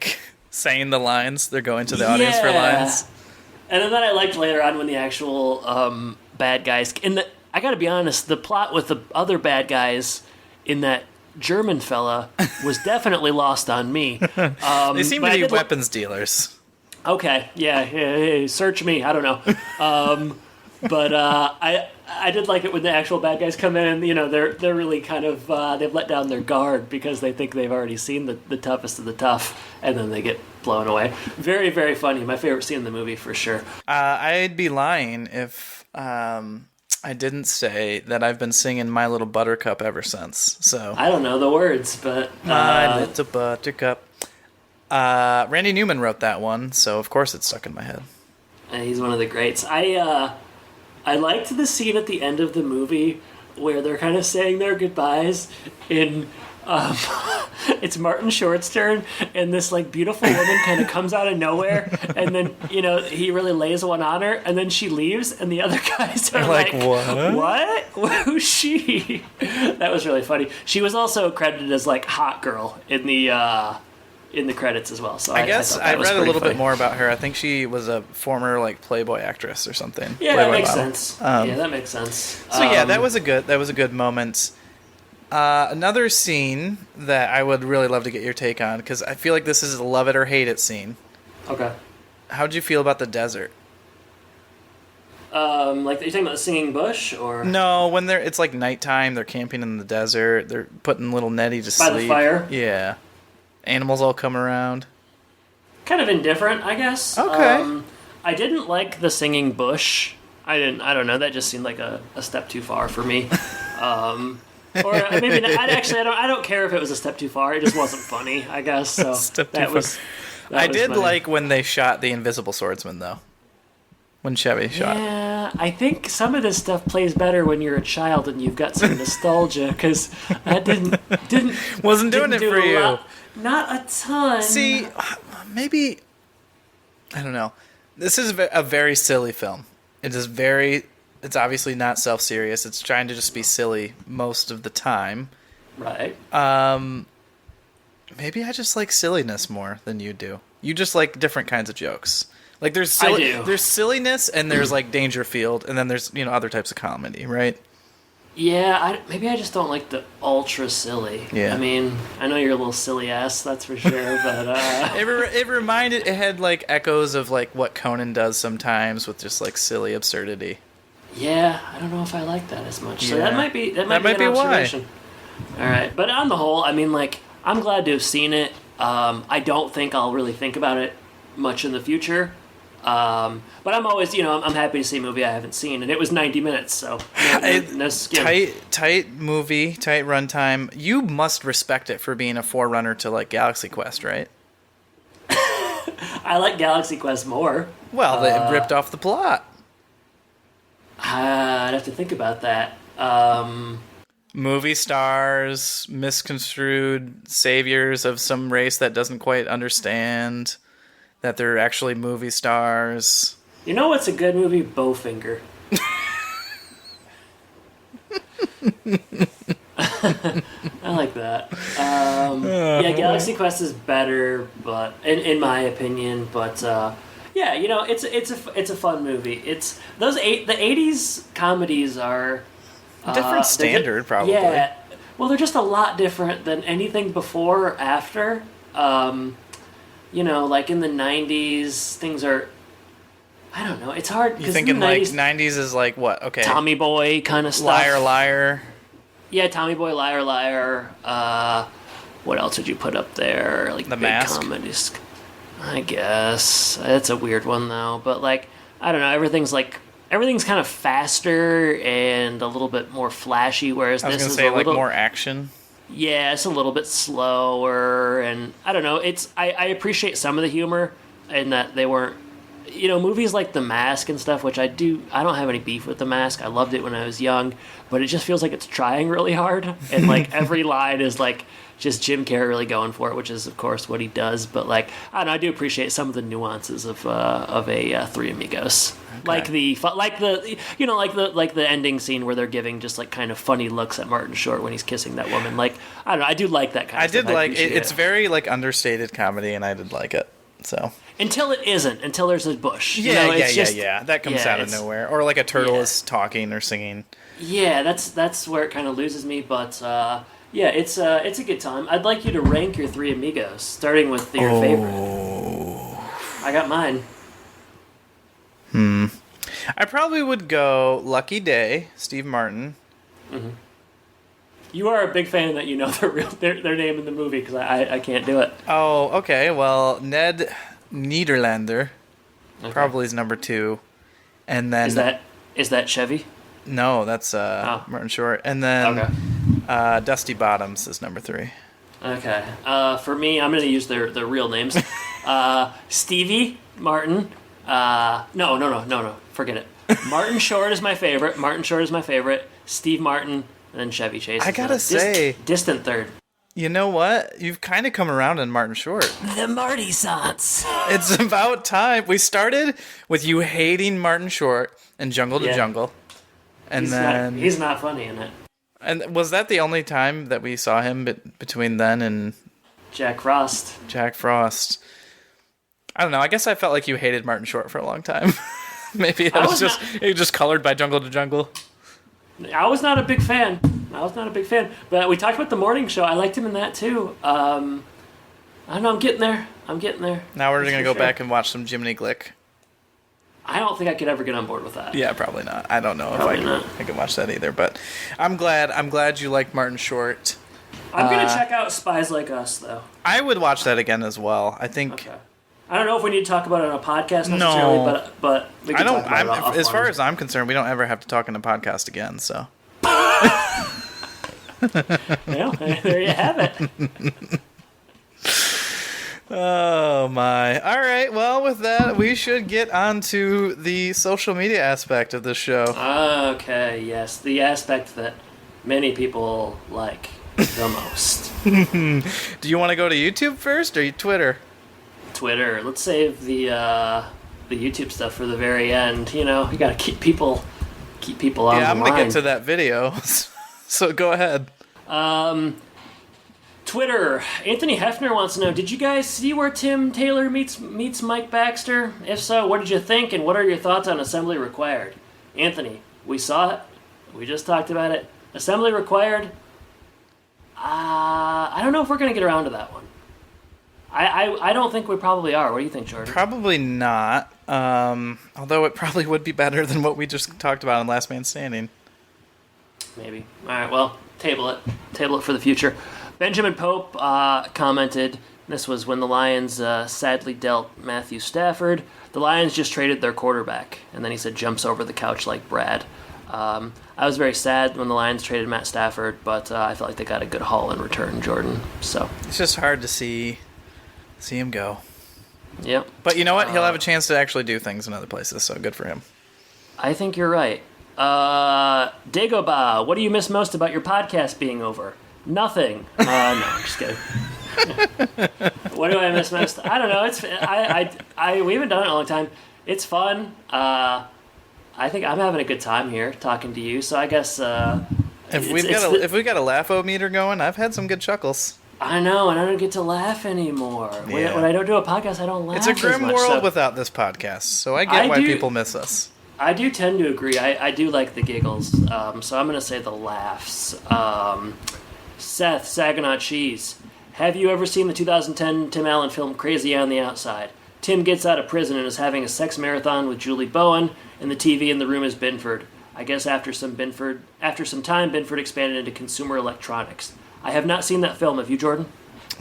saying the lines. They're going to the audience for lines. And then I liked later on when the actual bad guys... I gotta be honest, the plot with the other bad guys in that German fella was definitely lost on me. They seem to be weapons dealers. Okay, yeah, search me, I don't know. But I did like it when the actual bad guys come in and, they're really kind of, they've let down their guard because they think they've already seen the toughest of the tough, and then they get blown away. Very, very funny. My favorite scene in the movie, for sure. I'd be lying if I didn't say that I've been singing My Little Buttercup ever since. So I don't know the words, but... My Little Buttercup. Randy Newman wrote that one, so of course it's stuck in my head. And he's one of the greats. I liked the scene at the end of the movie where they're kind of saying their goodbyes in it's Martin Short's turn, and this beautiful woman kind of comes out of nowhere, and then he really lays one on her, and then she leaves, and the other guys are like, what? Who's she? That was really funny. She was also credited as hot girl in the credits as well. So I guess I read a little bit more about her. I think she was a former Playboy actress or something. Yeah, Playboy that makes model. sense. That makes sense. So that was a good moment. Another scene that I would really love to get your take on, because I feel like this is a love it or hate it scene. Okay. How'd you feel about the desert? You're talking about the singing bush, or no? When it's nighttime, they're camping in the desert. They're putting little Nettie to sleep by the fire. Yeah. Animals all come around. Kind of indifferent, I guess. Okay. I didn't like the singing bush. I don't know. That just seemed like a step too far for me. Or maybe not. I don't care if it was a step too far. It just wasn't funny, I guess. So I did like when they shot the Invisible Swordsman, though. When Chevy shot. Yeah, I think some of this stuff plays better when you're a child and you've got some nostalgia, because that wasn't doing it for you. Not a ton. See, maybe I don't know. This is a very silly film. It's obviously not self-serious. It's trying to just be silly most of the time. Right. Maybe I just like silliness more than you do. You just like different kinds of jokes. There's silliness, and there's Dangerfield, and then there's other types of comedy, right? Yeah, maybe I just don't like the ultra silly. Yeah. I mean, I know you're a little silly ass, that's for sure, but It had like echoes of like what Conan does sometimes with just like silly absurdity. yeah, I don't know if I like that as much. So Yeah. that might be an why. observation. All right, but on the whole, I mean, like, I'm glad to have seen it. I don't think I'll really think about it much in the future. But I'm always, I'm happy to see a movie I haven't seen, and it was 90 minutes, so no skim. Tight movie, tight runtime. You must respect it for being a forerunner to like Galaxy Quest, right? I like Galaxy Quest more. Well, they ripped off the plot. I'd have to think about that. Movie stars, misconstrued saviors of some race that doesn't quite understand that they're actually movie stars. You know what's a good movie? Bowfinger. I like that. Yeah, Galaxy Quest is better, but in my opinion. But yeah, it's a fun movie. It's the '80s comedies are Different standard, probably. Yeah, well, they're just a lot different than anything before or after. Like in the '90s, things are. I don't know. It's hard. You thinking like '90s is like what? Okay. Tommy Boy kind of stuff. Liar, liar. Yeah, Tommy Boy, Liar, Liar. What else would you put up there? Like The big Mask? comedies. I guess it's a weird one though. But like, I don't know. Everything's kind of faster and a little bit more flashy. Whereas I was this gonna is say a like little, more action. yeah, it's a little bit slower, and I don't know. I appreciate some of the humor in that they weren't. Movies like The Mask and stuff, which I don't have any beef with The Mask. I loved it when I was young, but it just feels like it's trying really hard. And, like, every line is, like, just Jim Carrey really going for it, which is, of course, what he does. But, like, I don't know, I do appreciate some of the nuances of a Three Amigos. Okay. Like the ending scene where they're giving just, like, kind of funny looks at Martin Short when he's kissing that woman. Like, I don't know, I do like that kind of stuff. I did like it. It's very, like, understated comedy, and I did like it. So until it isn't, until there's a bush. Yeah. That comes out of nowhere, or like a turtle is talking or singing. Yeah, that's where it kind of loses me. But yeah, it's a good time. I'd like you to rank your Three Amigos, starting with your favorite. I got mine. I probably would go Lucky Day, Steve Martin. Mm-hmm. You are a big fan that you know their name in the movie, because I can't do it. Oh, okay. Well, Ned Niederlander probably is number 2, and then is that Chevy? No, that's Martin Short, and then Dusty Bottoms is number 3. Okay. For me, I'm going to use their real names. Stevie Martin. No. Forget it. Martin Short is my favorite. Steve Martin. And then Chevy Chase. I gotta say, distant third. You know what? You've kind of come around on Martin Short. The Marty Sots. It's about time. We started with you hating Martin Short and Jungle to Jungle, and he's not funny in it. And was that the only time that we saw him between then and Jack Frost? I don't know. I guess I felt like you hated Martin Short for a long time. Maybe it was just colored by Jungle to Jungle. I was not a big fan. But we talked about the morning show. I liked him in that too. I don't know. I'm getting there. Now we're going to go back and watch some Jiminy Glick. I don't think I could ever get on board with that. Yeah, probably not. I don't know if I can watch that either. But I'm glad you like Martin Short. I'm going to check out Spies Like Us, though. I would watch that again as well. I think... Okay. I don't know if we need to talk about it on a podcast necessarily, but we can talk about it offline. As far as I'm concerned, we don't ever have to talk on a podcast again, so... Well, there you have it. Oh, my. All right, well, with that, we should get on to the social media aspect of this show. Okay, yes. The aspect that many people like the most. Do you want to go to YouTube first, or Twitter? Twitter. Let's save the YouTube stuff for the very end. You gotta keep people on the line. Yeah, I'm gonna get to that video, so go ahead. Twitter. Anthony Hefner wants to know: did you guys see where Tim Taylor meets Mike Baxter? If so, what did you think, and what are your thoughts on Assembly Required? Anthony, we saw it. We just talked about it. Assembly required. I don't know if we're going to get around to that one. I don't think we probably are. What do you think, Jordan? Probably not. Although it probably would be better than what we just talked about in Last Man Standing. Maybe. All right, well, table it. Table it for the future. Benjamin Pope commented, this was when the Lions sadly dealt Matthew Stafford. The Lions just traded their quarterback. And then he said, jumps over the couch like Brad. I was very sad when the Lions traded Matt Stafford, but I felt like they got a good haul in return, Jordan. So it's just hard to see him go. Yep. But you know what? He'll have a chance to actually do things in other places, so good for him. I think you're right. Dagobah, what do you miss most about your podcast being over? Nothing. No, I'm just kidding. What do I miss most? I don't know. It's we haven't done it in a long time. It's fun. I think I'm having a good time here talking to you. So I guess if we got a laugh-o-meter going, I've had some good chuckles. I know, and I don't get to laugh anymore. Yeah. When I don't do a podcast, I don't laugh. It's a grim as much, world so without this podcast, so I get why people miss us. I do tend to agree. I do like the giggles, so I'm going to say the laughs. Seth, Saginaw Cheese. Have you ever seen the 2010 Tim Allen film Crazy on the Outside? Tim gets out of prison and is having a sex marathon with Julie Bowen, and the TV in the room is Binford. I guess after some time, Binford expanded into consumer electronics. I have not seen that film. Have you, Jordan?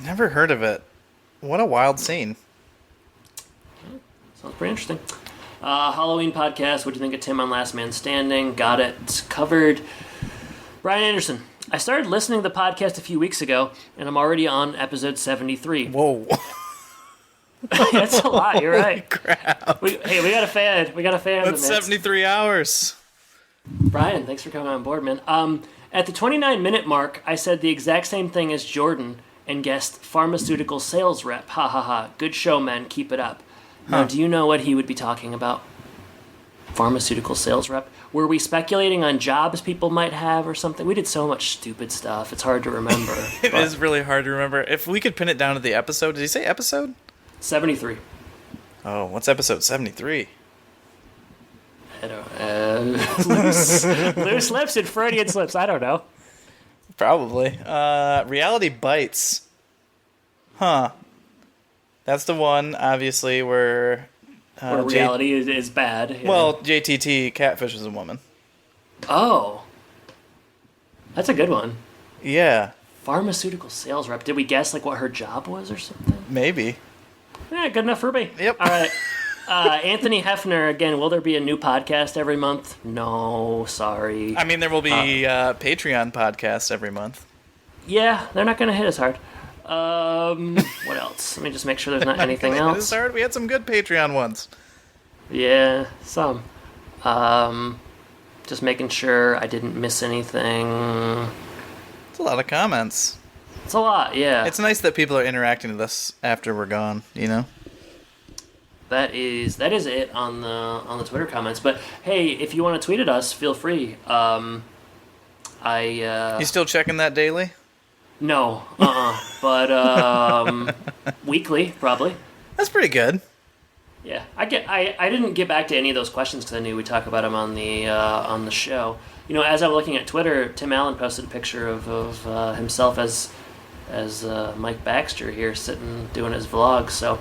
Never heard of it. What a wild scene. Sounds pretty interesting. Halloween podcast. What do you think of Tim on Last Man Standing? Got it covered. Brian Anderson. I started listening to the podcast a few weeks ago, and I'm already on episode 73. Whoa. That's a lot. You're right. Holy crap. We got a fan. We got a fan. That's 73 hours. Brian, thanks for coming on board, man. At the 29-minute mark, I said the exact same thing as Jordan and guessed pharmaceutical sales rep. Ha ha ha. Good show, man. Keep it up. Now, do you know what he would be talking about? Pharmaceutical sales rep? Were we speculating on jobs people might have or something? We did so much stupid stuff. It's hard to remember. It is really hard to remember. If we could pin it down to the episode. Did he say episode? 73. Oh, what's episode 73? I don't loose lips and Freudian slips. I don't know. Probably. Reality Bites. Huh. That's the one, obviously, where reality is bad. Yeah. Well, JTT catfishes a woman. Oh. That's a good one. Yeah. Pharmaceutical sales rep. Did we guess what her job was or something? Maybe. Yeah, good enough for me. Yep. All right. Anthony Hefner, again, will there be a new podcast every month? No, sorry. I mean, there will be Patreon podcasts every month. Yeah, they're not going to hit as hard. What else? Let me just make sure there's not anything else. As hard. We had some good Patreon ones. Yeah, some. Just making sure I didn't miss anything. It's a lot of comments. It's a lot, yeah. It's nice that people are interacting with us after we're gone, you know? That is it on the Twitter comments. But hey, if you want to tweet at us, feel free. You still checking that daily? No, but weekly probably. That's pretty good. Yeah, I didn't get back to any of those questions because I knew we'd talk about them on the show. You know, as I was looking at Twitter, Tim Allen posted a picture of himself as Mike Baxter here sitting doing his vlog. So.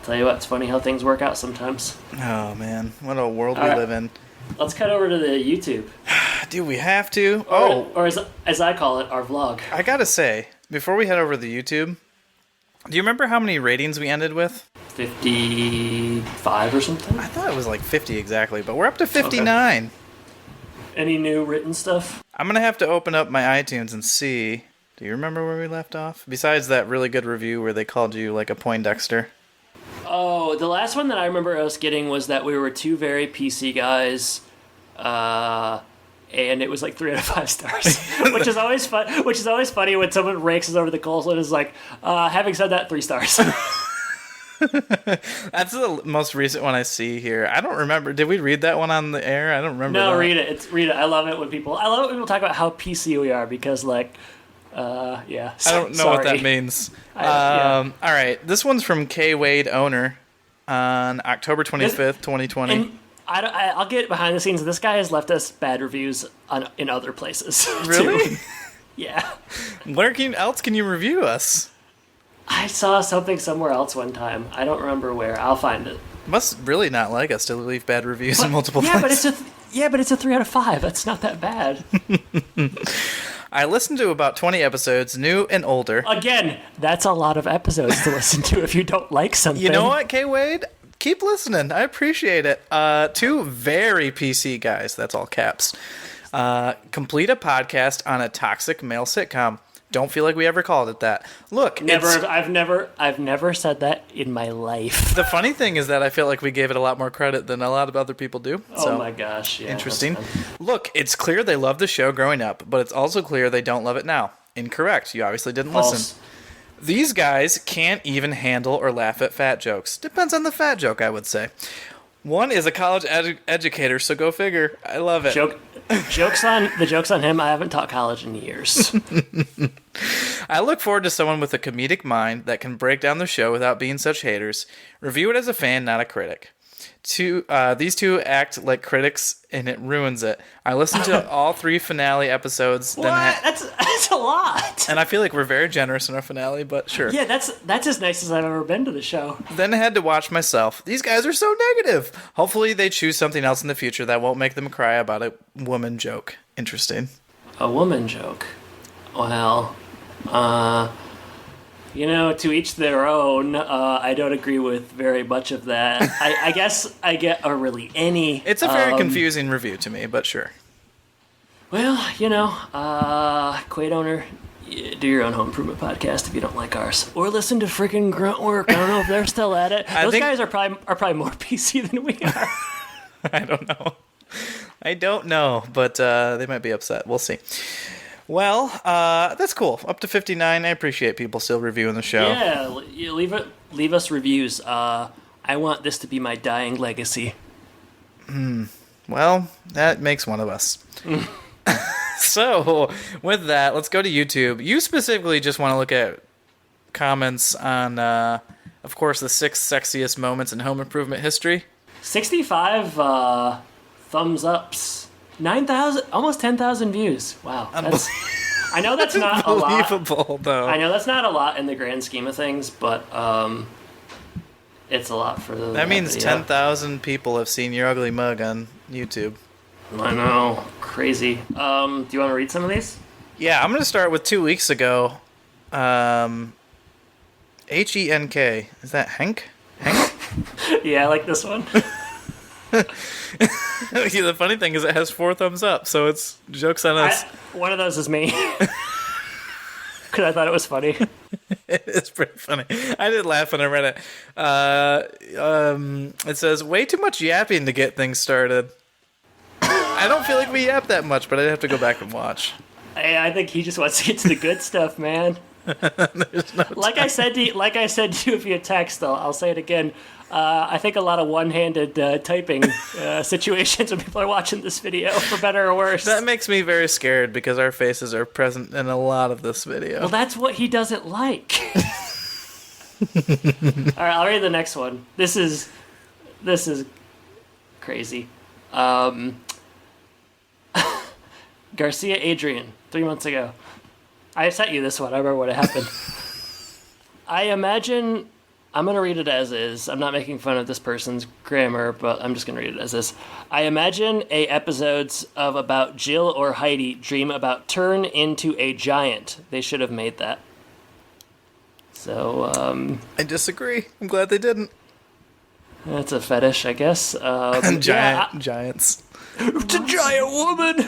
Tell you what, it's funny how things work out sometimes. Oh, man. What a world we live in. Let's cut over to the YouTube. Do we have to? Or as I call it, our vlog. I gotta say, before we head over to the YouTube, do you remember how many ratings we ended with? 55 or something? I thought it was like 50 exactly, but we're up to 59. Okay. Any new written stuff? I'm gonna have to open up my iTunes and see. Do you remember where we left off? Besides that really good review where they called you like a Poindexter. Oh, the last one that I remember us getting was that we were two very PC guys, and it was like 3 out of 5 stars, which is always fun. Which is always funny when someone rakes us over the coals and is like, having said that, 3 stars. That's the most recent one I see here. I don't remember. Did we read that one on the air? I don't remember. No, that. read it. Read it. I love it when people talk about how PC we are because yeah. I don't know what that means. Yeah. All right. This one's from K. Wade Owner on October 25th, 2020. And I'll get behind the scenes. This guy has left us bad reviews in other places. Really? Too. Yeah. Where else can you review us? I saw something somewhere else one time. I don't remember where. I'll find it. Must really not like us to leave bad reviews in multiple places. But it's a 3 out of 5. That's not that bad. I listened to about 20 episodes, new and older. Again, that's a lot of episodes to listen to if you don't like something. You know what, K. Wade? Keep listening. I appreciate it. 2 very PC guys, that's all caps, complete a podcast on a toxic male sitcom. Don't feel like we ever called it that. Look, I've never said that in my life. The funny thing is that I feel like we gave it a lot more credit than a lot of other people do. Oh my gosh, yeah. Interesting. Look, it's clear they loved the show growing up, but it's also clear they don't love it now. Incorrect. You obviously didn't listen. These guys can't even handle or laugh at fat jokes. Depends on the fat joke, I would say. One is a college educator, so go figure. I love it. Jokes on him. I haven't taught college in years. I look forward to someone with a comedic mind that can break down the show without being such haters. Review it as a fan, not a critic. These 2 act like critics, and it ruins it. I listened to all 3 finale episodes. What? That's a lot. And I feel like we're very generous in our finale, but sure. Yeah, that's as nice as I've ever been to the show. Then I had to watch myself. These guys are so negative. Hopefully they choose something else in the future that won't make them cry about a woman joke. Interesting. A woman joke? Well, to each their own. I don't agree with very much of that. I guess I get really any. It's a very confusing review to me, but sure. Well, Quaid owner, do your own home improvement podcast if you don't like ours, or listen to freaking Grunt Work. I don't know if they're still at it. Those guys are probably more PC than we are. I don't know, but they might be upset. We'll see. Well, that's cool. Up to 59. I appreciate people still reviewing the show. Yeah, leave us reviews. I want this to be my dying legacy. Well, that makes one of us. So, with that, let's go to YouTube. You specifically just want to look at comments on, of course, the 6 sexiest moments in home improvement history. 65 thumbs ups. 9,000, almost 10,000 views. Wow. I know that's not a lot. Unbelievable, though. I know that's not a lot in the grand scheme of things, but it's a lot for the. That means 10,000 people have seen your ugly mug on YouTube. I know. Crazy. Do you want to read some of these? Yeah, I'm going to start with 2 weeks ago. Henk. Is that Hank? Hank? Yeah, I like this one. The funny thing is it has 4 thumbs up, so it's jokes on us. One of those is me. Because I thought it was funny. It's pretty funny. I did laugh when I read it. It says, way too much yapping to get things started. I don't feel like we yap that much, but I'd have to go back and watch. Hey, I think he just wants to get to the good stuff, man. There's no like I said to you via text, I'll say it again. I think a lot of one-handed typing situations when people are watching this video, for better or worse. That makes me very scared because our faces are present in a lot of this video. Well, that's what he doesn't like. All right, I'll read the next one. This is crazy. Garcia Adrian, 3 months ago. I sent you this one. I remember what happened. I imagine... I'm going to read it as is. I'm not making fun of this person's grammar, but I'm just going to read it as is. I imagine episodes of about Jill or Heidi dream about turn into a giant. They should have made that. So, I disagree. I'm glad they didn't. That's a fetish, I guess. Giants. It's a giant woman!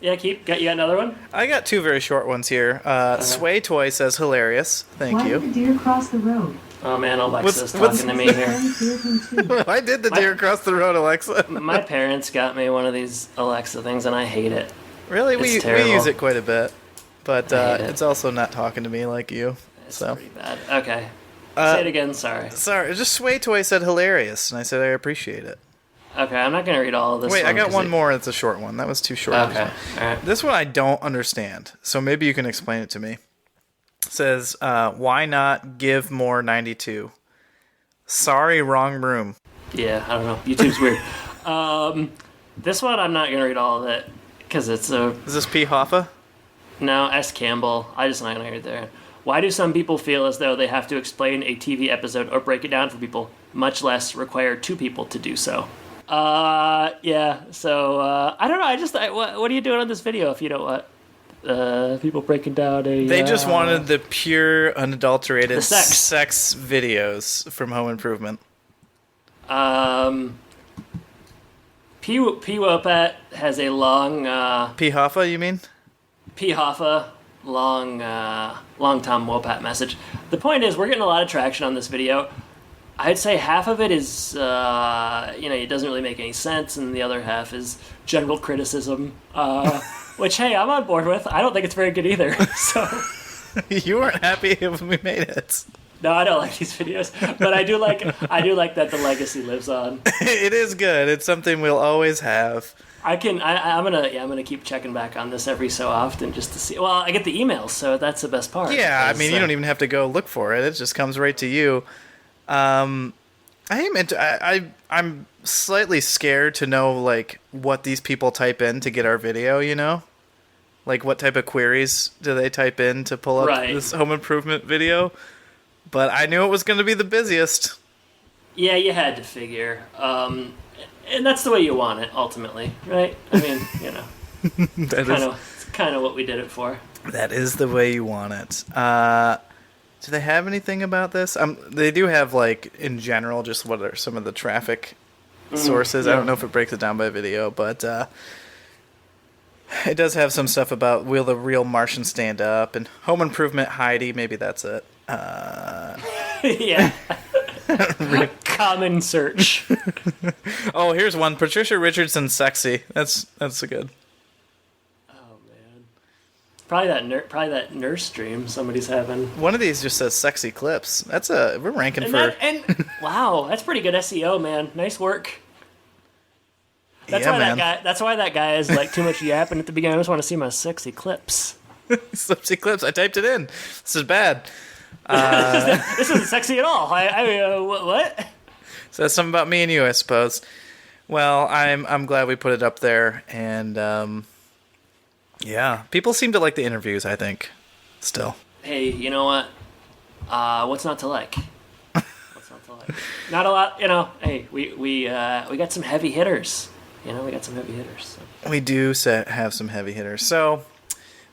Yeah, you got another one? I got 2 very short ones here. Sway Toy says hilarious. Thank you. Why did the deer cross the road? Oh man, Alexa's talking to me here. Why did the deer cross the road, Alexa? My parents got me one of these Alexa things, and I hate it. Really? We use it quite a bit. But it's also not talking to me like you. It's so pretty bad. Okay. Say it again, sorry. Sorry, just Sway Toy said hilarious, and I said I appreciate it. Okay, I'm not going to read all of this. Wait, I got one more. It's a short one. That was too short. Okay, all right. This one I don't understand, so maybe you can explain it to me. It says, why not give more 92? Sorry, wrong room. Yeah, I don't know. YouTube's weird. This one, I'm not going to read all of it, because it's a... Is this P. Hoffa? No, S. Campbell. I just not going to read there. Why do some people feel as though they have to explain a TV episode or break it down for people, much less require two people to do so? Yeah, so, I don't know, what are you doing on this video if you don't want people breaking down a... They just wanted the pure, unadulterated the sex. sex videos from Home Improvement. P. Wopat has a long... P. Hoffa, you mean? P. Hoffa, long Tom Wopat message. The point is, we're getting a lot of traction on this video. I'd say half of it is, it doesn't really make any sense, and the other half is general criticism, which, hey, I'm on board with. I don't think it's very good either, so... You weren't happy when we made it. No, I don't like these videos, but I do like that the legacy lives on. It is good. It's something we'll always have. I'm gonna keep checking back on this every so often just to see. Well, I get the emails, so that's the best part. Yeah, I mean, you don't even have to go look for it. It just comes right to you. I'm slightly scared to know, like, what these people type in to get our video, you know? Like, what type of queries do they type in to pull up this home improvement video? But I knew it was going to be the busiest. Yeah, you had to figure. And that's the way you want it, ultimately, right? I mean, it's kind of what we did it for. That is the way you want it. Do they have anything about this? They do have, like, in general, just what are some of the traffic sources. Yeah. I don't know if it breaks it down by video, but it does have some stuff about will the real Martian stand up, and Home Improvement Heidi, maybe that's it. Yeah. Common search. Oh, here's one. Patricia Richardson sexy. That's a good. Oh man. Probably that nurse stream somebody's having. One of these just says sexy clips. We're ranking wow, that's pretty good SEO, man. Nice work. That's why that guy is like too much yapping at the beginning. I just want to see my sexy clips. Sexy clips. I typed it in. This is bad. This isn't sexy at all. What? So that's something about me and you, I suppose. Well, I'm glad we put it up there, and yeah, people seem to like the interviews. I think, still. Hey, you know what? What's not to like? Not a lot. Hey, we got some heavy hitters. We got some heavy hitters. So. We do have some heavy hitters. So.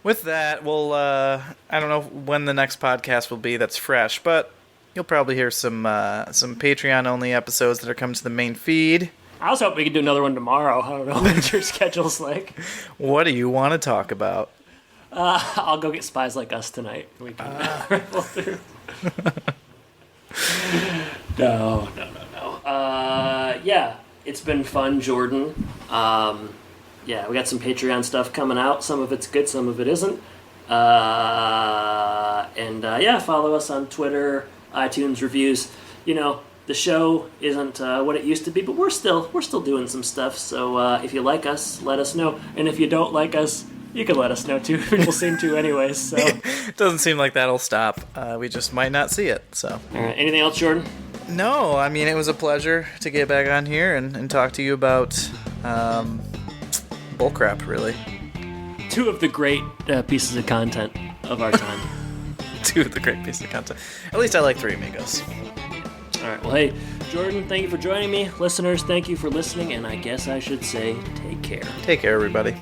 With that, we'll, I don't know when the next podcast will be that's fresh, but you'll probably hear some Patreon-only episodes that are coming to the main feed. I was hoping we could do another one tomorrow. I don't know what your schedule's like. What do you want to talk about? I'll go get Spies Like Us tonight. We can rifle through. No. Yeah, it's been fun, Jordan. Yeah, we got some Patreon stuff coming out. Some of it's good, some of it isn't. Yeah, follow us on Twitter, iTunes reviews. The show isn't what it used to be, but we're still doing some stuff. So if you like us, let us know. And if you don't like us, you can let us know too. People seem to anyways. So it doesn't seem like that'll stop. We just might not see it. So. All right. Anything else, Jordan? No. I mean, it was a pleasure to get back on here and talk to you about. Bullcrap, really. Two of the great pieces of content of our time. Two of the great pieces of content. At least I like Three Amigos. All right. Well, hey, Jordan, thank you for joining me. Listeners, thank you for listening. And I guess I should say, take care. Take care, everybody.